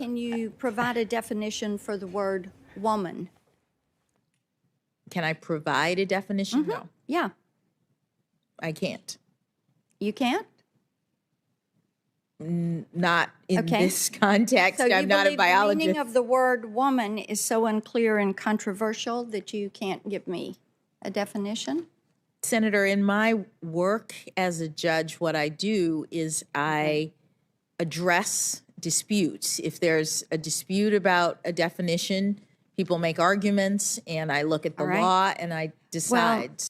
Can you provide a definition for the word woman? Can I provide a definition? No, Yeah, I can't. you can't? Not in Okay. this context. So you I'm not a believe the biologist. meaning of the word woman is so unclear and controversial that you can't give me a definition? Senator, in my work as a judge, what I do is I address disputes. If there's a dispute about a definition, people make arguments, and I look at the All right. law and I decide.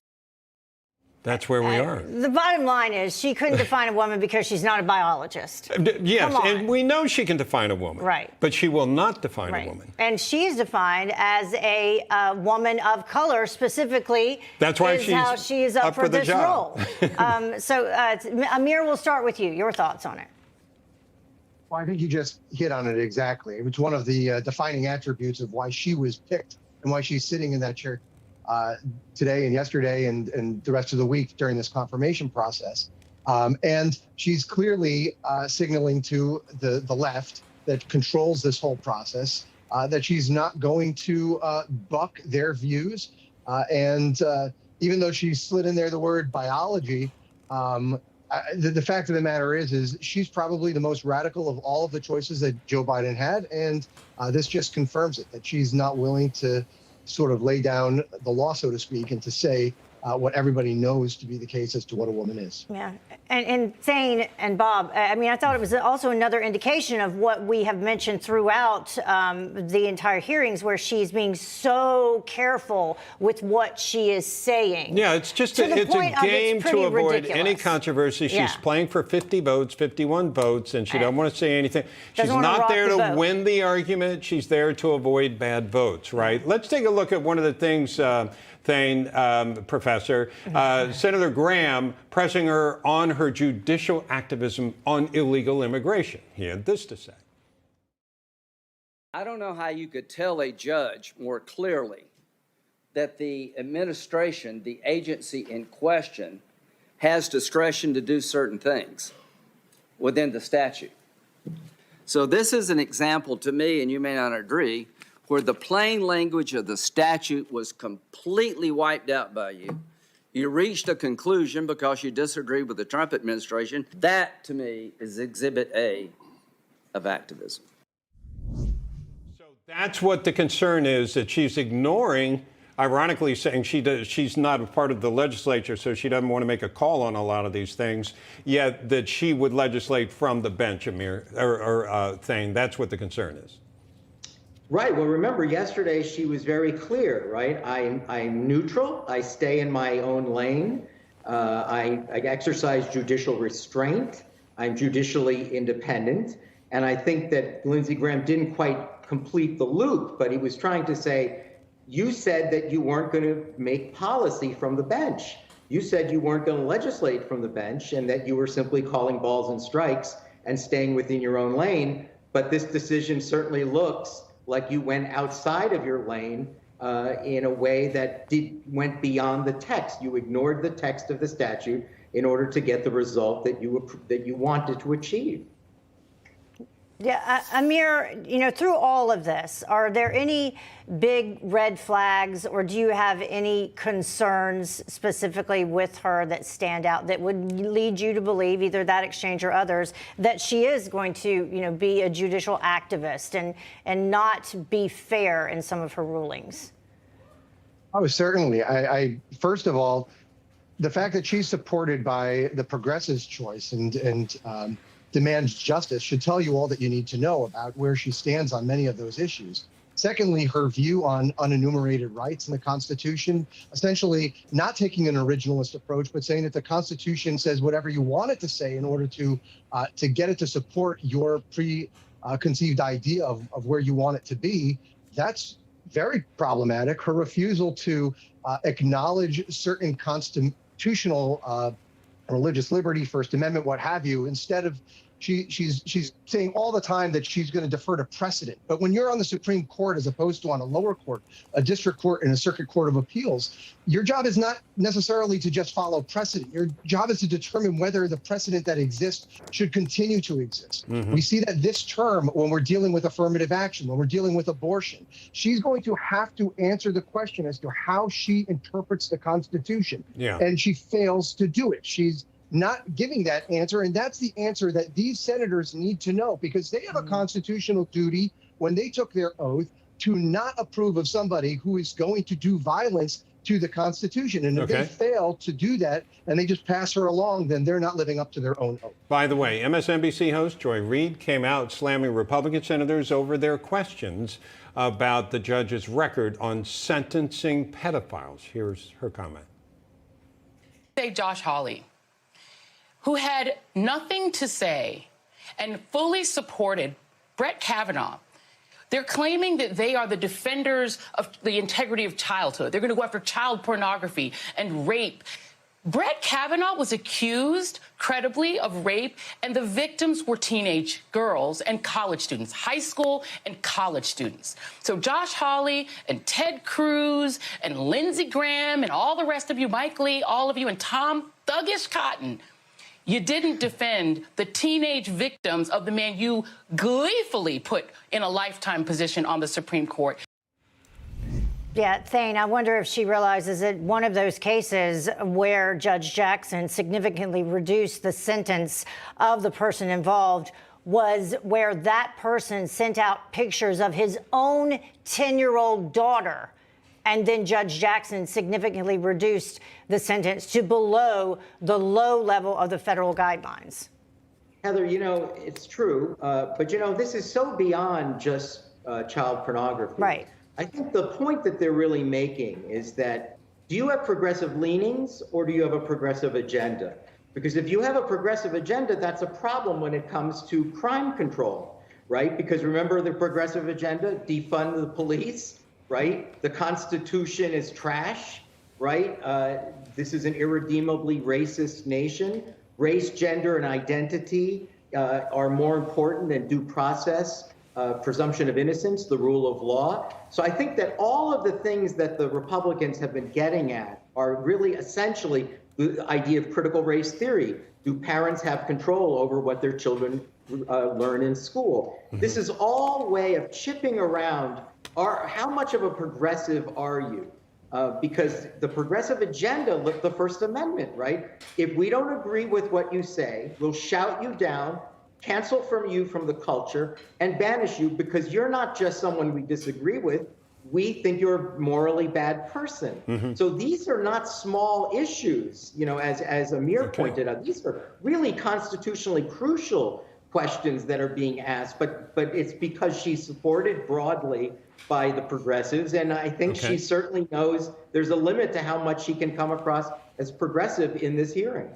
That's where we are. The bottom line is she couldn't define a woman because she's not a biologist. Yes, Come on. and we know she can define a woman. Right. But she will not define a woman. And she's defined as a woman of color, specifically. That's why is how she's up for the this job. role. Amir, we'll start with you. Your thoughts on it. Well, I think you just hit on it exactly. It's one of the defining attributes of why she was picked and why she's sitting in that chair today and yesterday and the rest of the week during this confirmation process. And she's clearly signaling to the left that controls this whole process that she's not going to buck their views. And even though she slid in there the word biology, the fact of the matter is she's probably the most radical of all of the choices that Joe Biden had. And this just confirms it, that she's not willing to sort of lay down the law, so to speak, and to say what everybody knows to be the case as to what a woman is. Yeah, and Thane and Bob, I mean, I thought it was also another indication of what we have mentioned throughout the entire hearings, where she's being so careful with what she is saying. Yeah, it's just it's a game to avoid any controversy. She's playing for 50 votes, 51 votes, and she doesn't want to say anything. She's not there to win the argument. She's there to avoid bad votes, right? Let's take a look at one of the things, Thane, Professor, Senator Graham pressing her on her judicial activism on illegal immigration. He had this to say. I don't know how you could tell a judge more clearly that the administration, the agency in question, has discretion to do certain things within the statute. So this is an example to me, and you may not agree, where the plain language of the statute was completely wiped out by you. You reached a conclusion because you disagree with the Trump administration. That, to me, is Exhibit A of activism. So that's what the concern is, that she's ignoring, ironically saying she's not a part of the legislature, so she doesn't want to make a call on a lot of these things, yet that she would legislate from the bench, Amir, or Thane. That's what the concern is. Right. Well, remember, yesterday she was very clear, right? I'm neutral. I stay in my own lane. I exercise judicial restraint. I'm judicially independent. And I think that Lindsey Graham didn't quite complete the loop, but he was trying to say, you said that you weren't going to make policy from the bench. You said you weren't going to legislate from the bench and that you were simply calling balls and strikes and staying within your own lane. But this decision certainly looks like you went outside of your lane in a way that went beyond the text. You ignored the text of the statute in order to get the result that you wanted to achieve. Yeah, Amir, through all of this, are there any big red flags, or do you have any concerns specifically with her that stand out that would lead you to believe, either that exchange or others, that she is going to, be a judicial activist and not be fair in some of her rulings? Oh, certainly. I first of all, the fact that she's supported by the progressives' choice and demands justice should tell you all that you need to know about where she stands on many of those issues. Secondly, her view on unenumerated rights in the Constitution, essentially not taking an originalist approach, but saying that the Constitution says whatever you want it to say in order to get it to support your preconceived idea of where you want it to be. That's very problematic. Her refusal to acknowledge certain constitutional religious liberty, First Amendment, what have you, instead of she's saying all the time that she's going to defer to precedent. But when you're on the Supreme Court as opposed to on a lower court, a district court and a circuit court of appeals, your job is not necessarily to just follow precedent. Your job is to determine whether the precedent that exists should continue to exist. We see that this term when we're dealing with affirmative action, when we're dealing with abortion, she's going to have to answer the question as to how she interprets the Constitution. And she fails to do it. She's not giving that answer. And that's the answer that these senators need to know, because they have a constitutional duty when they took their oath to not approve of somebody who is going to do violence to the Constitution. And if they fail to do that and they just pass her along, then they're not living up to their own oath. By the way, MSNBC host Joy Reid came out slamming Republican senators over their questions about the judge's record on sentencing pedophiles. Here's her comment. Say Josh Hawley, who had nothing to say and fully supported Brett Kavanaugh. They're claiming that they are the defenders of the integrity of childhood. They're going to go after child pornography and rape. Brett Kavanaugh was accused, credibly, of rape, and the victims were teenage girls and college students, high school and college students. So Josh Hawley and Ted Cruz and Lindsey Graham and all the rest of you, Mike Lee, all of you, and Tom Thuggish Cotton, you didn't defend the teenage victims of the man you gleefully put in a lifetime position on the Supreme Court. Yeah, Thane, I wonder if she realizes that one of those cases where Judge Jackson significantly reduced the sentence of the person involved was where that person sent out pictures of his own 10-year-old daughter. And then Judge Jackson significantly reduced the sentence to below the low level of the federal guidelines. Heather, you know, it's true. But, you know, this is so beyond just child pornography. Right. I think the point that they're really making is that, do you have progressive leanings or do you have a progressive agenda? Because if you have a progressive agenda, that's a problem when it comes to crime control, right? Because remember the progressive agenda, defund the police, right? The Constitution is trash, right? This is an irredeemably racist nation. Race, gender, and identity are more important than due process, presumption of innocence, the rule of law. So I think that all of the things that the Republicans have been getting at are really essentially the idea of critical race theory. Do parents have control over what their children learn in school? This is all a way of chipping around how much of a progressive are you? Because the progressive agenda, look, the First Amendment, right? If we don't agree with what you say, we'll shout you down, cancel you from the culture, and banish you because you're not just someone we disagree with. We think you're a morally bad person. So these are not small issues, you know, as Amir pointed out. These are really constitutionally crucial questions that are being asked, but it's because she's supported broadly by the progressives, and I think she certainly knows there's a limit to how much she can come across as progressive in this hearing.